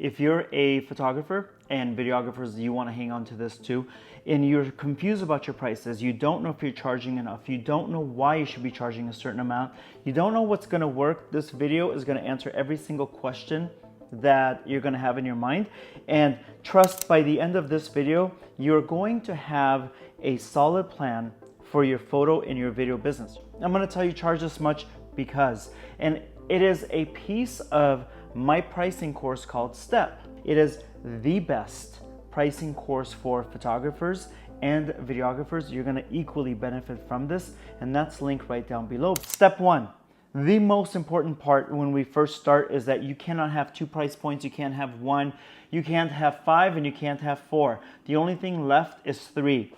If you're a photographer and videographers, you want to hang on to this too, and you're confused about your prices, you don't know if you're charging enough, you don't know why you should be charging a certain amount, you don't know what's going to work, this video is going to answer every single question that you're going to have in your mind. And trust, by the end of this video, you're going to have a solid plan for your photo and your video business. I'm going to tell you charge this much because, and it is a piece of my pricing course called STEP. It is the best pricing course for photographers and videographers. You're going to equally benefit from this, and that's linked right down below. Step 1. The most important part when we first start is that you cannot have 2 price points. You can't have 1, you can't have 5, and you can't have 4. The only thing left is 3.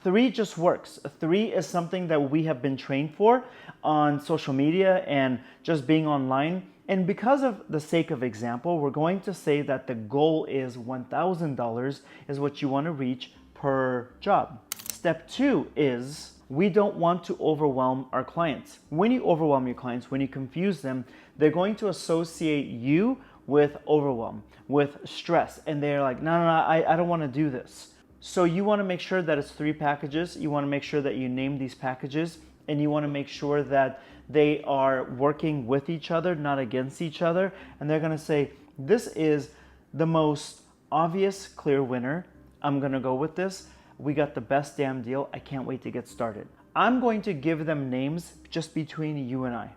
3 just works. 3 is something that we have been trained for on social media and just being online. And because of the sake of example, we're going to say that the goal is $1,000 is what you want to reach per job. Step 2 is we don't want to overwhelm our clients. When you overwhelm your clients, when you confuse them, they're going to associate you with overwhelm, with stress. And they're like, no, I don't want to do this. So you want to make sure that it's 3 packages. You want to make sure that you name these packages, and you want to make sure that they are working with each other, not against each other. And they're going to say, this is the most obvious, clear winner. I'm going to go with this. We got the best damn deal. I can't wait to get started. I'm going to give them names just between you and I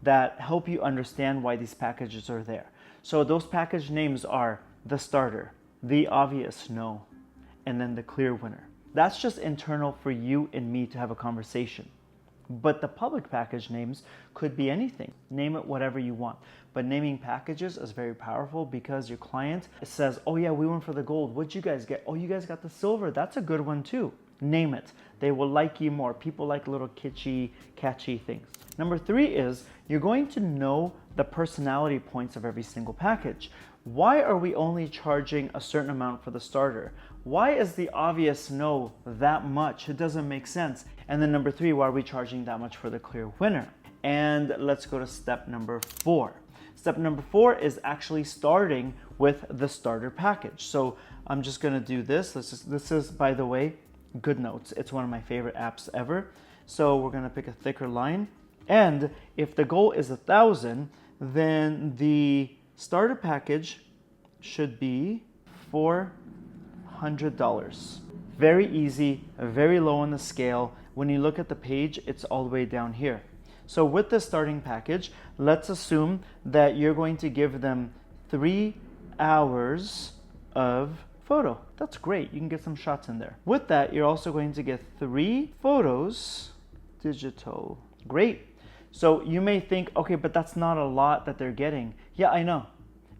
that help you understand why these packages are there. So those package names are the starter, the obvious no, and then the clear winner. That's just internal for you and me to have a conversation. But the public package names could be anything. Name it whatever you want. But naming packages is very powerful because your client says, oh yeah, we went for the gold. What'd you guys get? Oh, you guys got the silver. That's a good one too. Name it. They will like you more. People like little kitschy, catchy things. Number 3 is you're going to know the personality points of every single package. Why are we only charging a certain amount for the starter? Why is the obvious no that much? It doesn't make sense. And then number 3, why are we charging that much for the clear winner? And let's go to step number 4. Step number 4 is actually starting with the starter package. So I'm just gonna do this. This is, by the way, GoodNotes. It's one of my favorite apps ever. So we're gonna pick a thicker line. And if the goal is 1,000, then the starter package should be $400. Very easy, very low on the scale. When you look at the page, it's all the way down here. So with the starting package, let's assume that you're going to give them 3 hours of photo. That's great. You can get some shots in there. With that, you're also going to get 3 photos digital. Great. So you may think, okay, but that's not a lot that they're getting. Yeah, I know.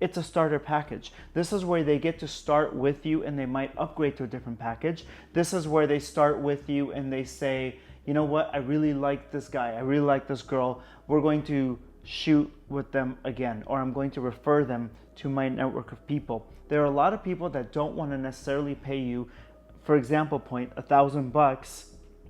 It's a starter package. This is where they get to start with you and they might upgrade to a different package. This is where they start with you and they say, you know what, I really like this guy, I really like this girl. We're going to shoot with them again, or I'm going to refer them to my network of people. There are a lot of people that don't want to necessarily pay you, for example point, $1,000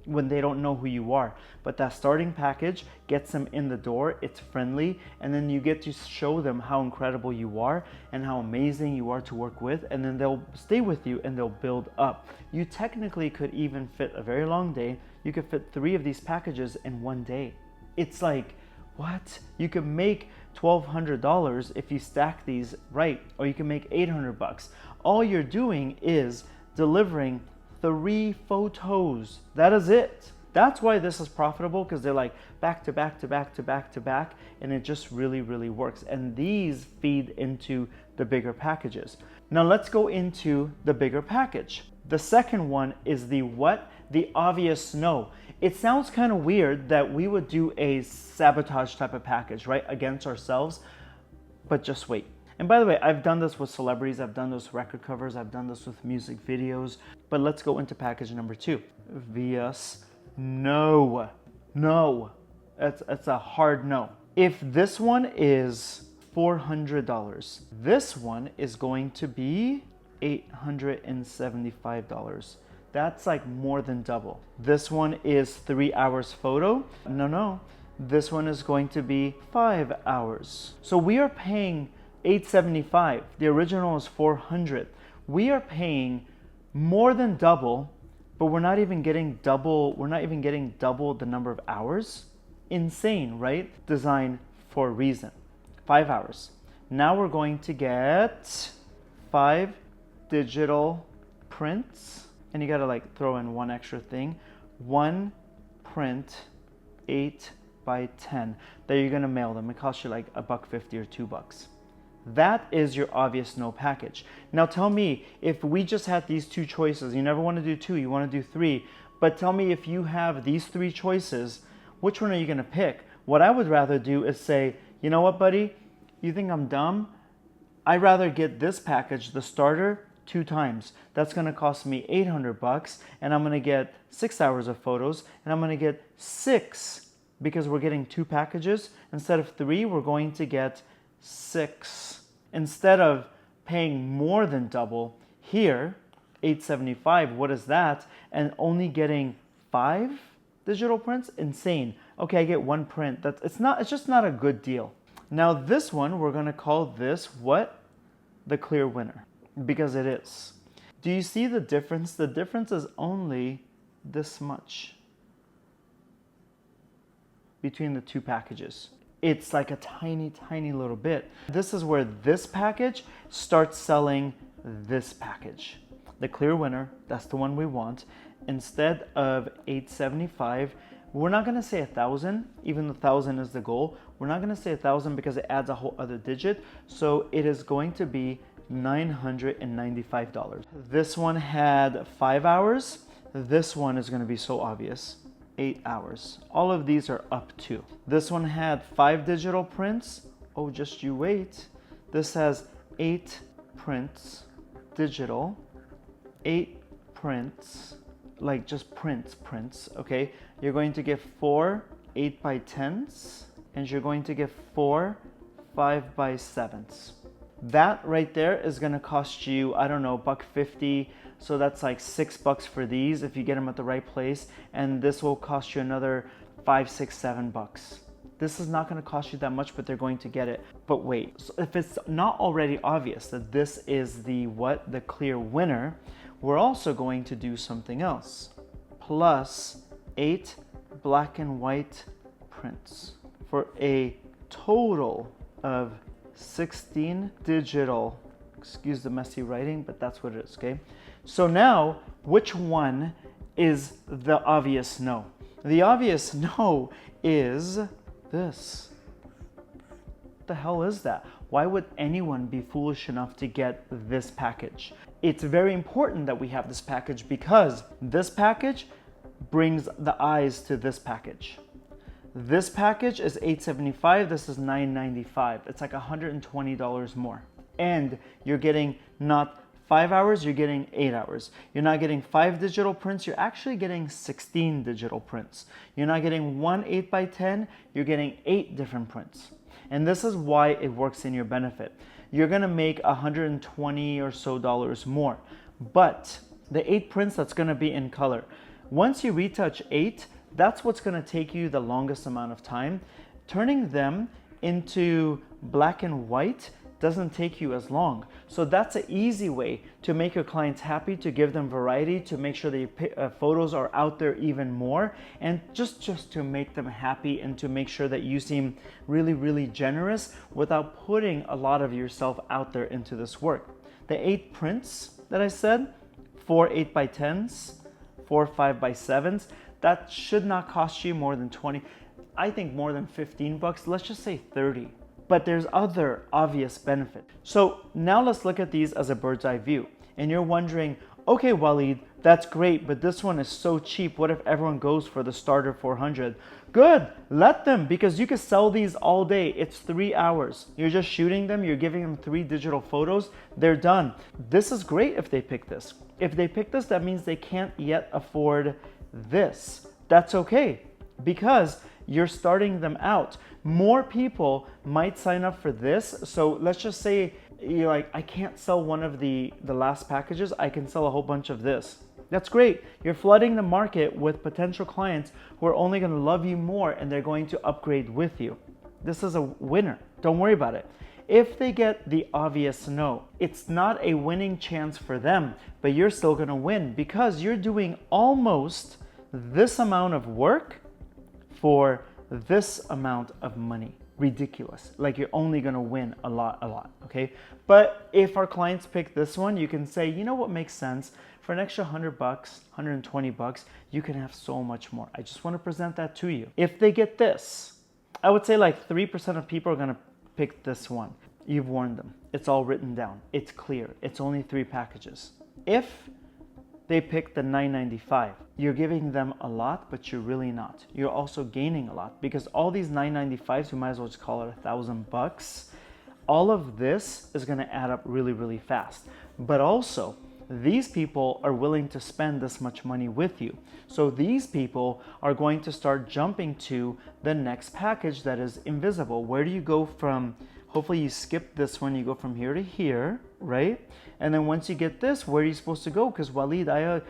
when they don't know who you are. But that starting package gets them in the door, it's friendly, and then you get to show them how incredible you are and how amazing you are to work with, and then they'll stay with you and they'll build up. You technically could even fit a very long day. You could fit 3 of these packages in one day. It's like, what? You could make $1,200 if you stack these right, or you can make $800. All you're doing is delivering 3 photos. That is it. That's why this is profitable, because they're like back to back to back to back to back, and it just really, really works. And these feed into the bigger packages. Now let's go into the bigger package. The second one is the what? The obvious no. It sounds kind of weird that we would do a sabotage type of package, right, against ourselves, but just wait. And by the way, I've done this with celebrities, I've done this with record covers, I've done this with music videos, but let's go into package number 2. VS no. No. It's a hard no. If this one is $400, this one is going to be $875. That's like more than double. This one is 3 hours photo. No. This one is going to be 5 hours. So we are paying $875. The original is $400. We are paying more than double, but we're not even getting double the number of hours. Insane, right? Designed for a reason. 5 hours. Now we're going to get 5 digital prints, and you gotta like throw in one extra thing. 1 print, 8 by 10 that you're gonna mail them. It costs you like $1.50 or $2. That is your obvious no package. Now tell me, if we just had these 2 choices, you never want to do 2, you want to do 3, but tell me, if you have these 3 choices, which one are you going to pick? What I would rather do is say, you know what, buddy, you think I'm dumb? I'd rather get this package, the starter, 2 times. That's going to cost me $800, and I'm going to get 6 hours of photos, and I'm going to get 6, because we're getting 2 packages. Instead of 3, we're going to get 6. Instead of paying more than double here, $875, what is that? And only getting 5 digital prints? Insane. Okay, I get 1 print. It's just not a good deal. Now this one, we're gonna call this what? The clear winner, because it is. Do you see the difference? The difference is only this much between the 2 packages. It's like a tiny, tiny little bit. This is where this package starts selling this package. The clear winner, that's the one we want. Instead of $875, we're not gonna say 1,000, even though 1,000 is the goal. We're not gonna say 1,000 because it adds a whole other digit. So it is going to be $995. This one had 5 hours. This one is gonna be so obvious. 8 hours. All of these are up to. This one had 5 digital prints. Oh, just you wait. This has 8 prints, digital, 8 prints, like just prints, okay? You're going to get 4 8 by 10s, and you're going to get 4 5 by 7s. That right there is gonna cost you, I don't know, $1.50. So that's like $6 for these if you get them at the right place. And this will cost you another $5, $6, $7. This is not gonna cost you that much, but they're going to get it. But wait, so if it's not already obvious that this is the clear winner, we're also going to do something else. Plus 8 black and white prints for a total of 16 digital, excuse the messy writing, but that's what it is, okay? So now, which one is the obvious no? The obvious no is this. What the hell is that? Why would anyone be foolish enough to get this package? It's very important that we have this package because this package brings the eyes to this package. This package is $875, this is $995. It's like $120 more. And you're getting not 5 hours, you're getting 8 hours. You're not getting 5 digital prints, you're actually getting 16 digital prints. You're not getting 1 8 by 10, you're getting 8 different prints. And this is why it works in your benefit. You're gonna make $120 or so more. But the 8 prints, that's gonna be in color. Once you retouch 8, that's what's gonna take you the longest amount of time. Turning them into black and white doesn't take you as long. So that's an easy way to make your clients happy, to give them variety, to make sure that your photos are out there even more, and just to make them happy and to make sure that you seem really, really generous without putting a lot of yourself out there into this work. The 8 prints that I said, 4 8 by 10s, 4 5 by 7s, that should not cost you more than 20, I think more than $15, let's just say 30. But there's other obvious benefit. So now let's look at these as a bird's eye view. And you're wondering, okay, Waleed, that's great, but this one is so cheap. What if everyone goes for the starter 400? Good, let them, because you can sell these all day. It's 3 hours. You're just shooting them, you're giving them 3 digital photos, they're done. This is great if they pick this. If they pick this, that means they can't yet afford this. That's okay, because you're starting them out. More people might sign up for this. So let's just say you're like, I can't sell one of the last packages, I can sell a whole bunch of this. That's great. You're flooding the market with potential clients who are only going to love you more and they're going to upgrade with you. This is a winner. Don't worry about it. If they get the obvious no, it's not a winning chance for them, but you're still gonna win because you're doing almost this amount of work for this amount of money. Ridiculous. Like you're only gonna win a lot, okay? But if our clients pick this one, you can say, you know what makes sense? For an extra $100, $120, you can have so much more. I just wanna present that to you. If they get this, I would say like 3% of people are gonna pick this one. You've warned them. It's all written down. It's clear. It's only 3 packages. If they pick the $9.95, you're giving them a lot, but you're really not. You're also gaining a lot because all these $9.95s, we might as well just call it $1,000. All of this is gonna add up really, really fast. But also, these people are willing to spend this much money with you. So these people are going to start jumping to the next package that is invisible. Where do you go from, hopefully you skip this one, you go from here to here, right? And then once you get this, where are you supposed to go? Because Walid,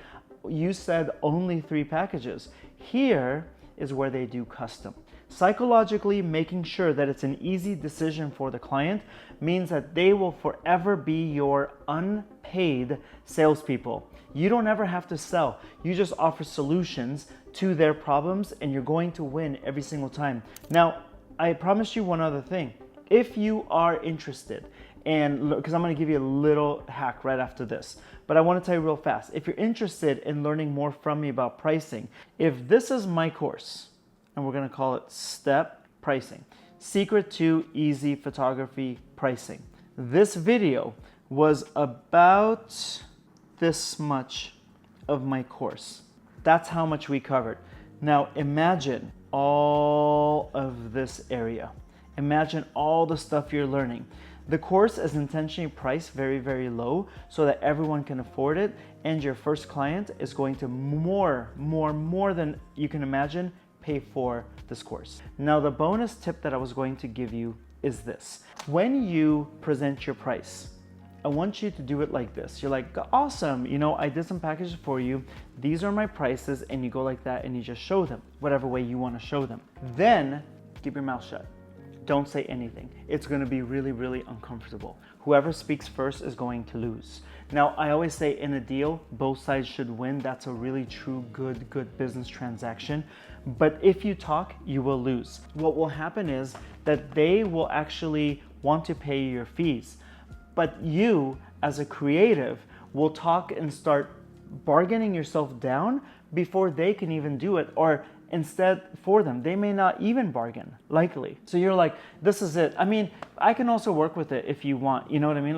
you said only 3 packages. Here is where they do custom. Psychologically, making sure that it's an easy decision for the client means that they will forever be your unpaid salespeople. You don't ever have to sell. You just offer solutions to their problems and you're going to win every single time. Now, I promise you one other thing. If you are interested, and because I'm going to give you a little hack right after this, but I want to tell you real fast. If you're interested in learning more from me about pricing, if this is my course, and we're going to call it Step Pricing, Secret to Easy Photography Pricing. This video was about this much of my course. That's how much we covered. Now imagine all of this area. Imagine all the stuff you're learning. The course is intentionally priced very, very low so that everyone can afford it, and your first client is going to more than you can imagine pay for this course. Now, the bonus tip that I was going to give you is this. When you present your price, I want you to do it like this. You're like, awesome, you know, I did some packages for you. These are my prices, and you go like that and you just show them whatever way you want to show them. Then keep your mouth shut. Don't say anything. It's going to be really, really uncomfortable. Whoever speaks first is going to lose. Now, I always say in a deal, both sides should win. That's a really true, good business transaction. But if you talk, you will lose. What will happen is that they will actually want to pay your fees. But you, as a creative, will talk and start bargaining yourself down before they can even do it, or instead for them. They may not even bargain, likely. So you're like, this is it. I mean, I can also work with it if you want, you know what I mean?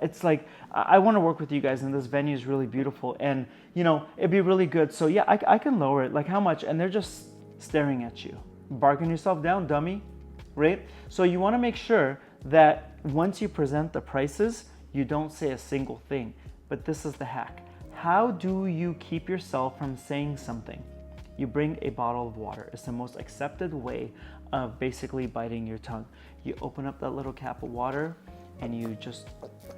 It's like, I want to work with you guys, and this venue is really beautiful, and you know, it'd be really good. So yeah, I can lower it, like how much? And they're just staring at you. Bargain yourself down, dummy, right? So you want to make sure that once you present the prices, you don't say a single thing. But this is the hack. How do you keep yourself from saying something? You bring a bottle of water. It's the most accepted way of basically biting your tongue. You open up that little cap of water and you just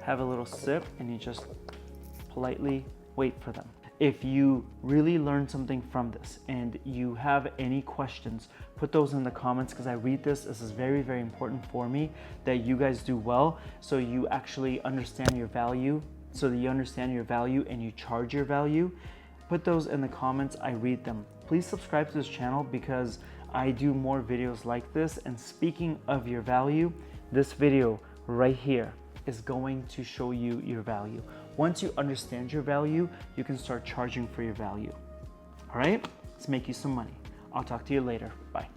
have a little sip and you just politely wait for them. If you really learn something from this and you have any questions, put those in the comments, because I read this. This is very, very important for me that you guys do well, so you actually understand your value, and you charge your value. Put those in the comments. I read them. Please subscribe to this channel because I do more videos like this. And speaking of your value, this video right here is going to show you your value. Once you understand your value, you can start charging for your value. All right, let's make you some money. I'll talk to you later. Bye.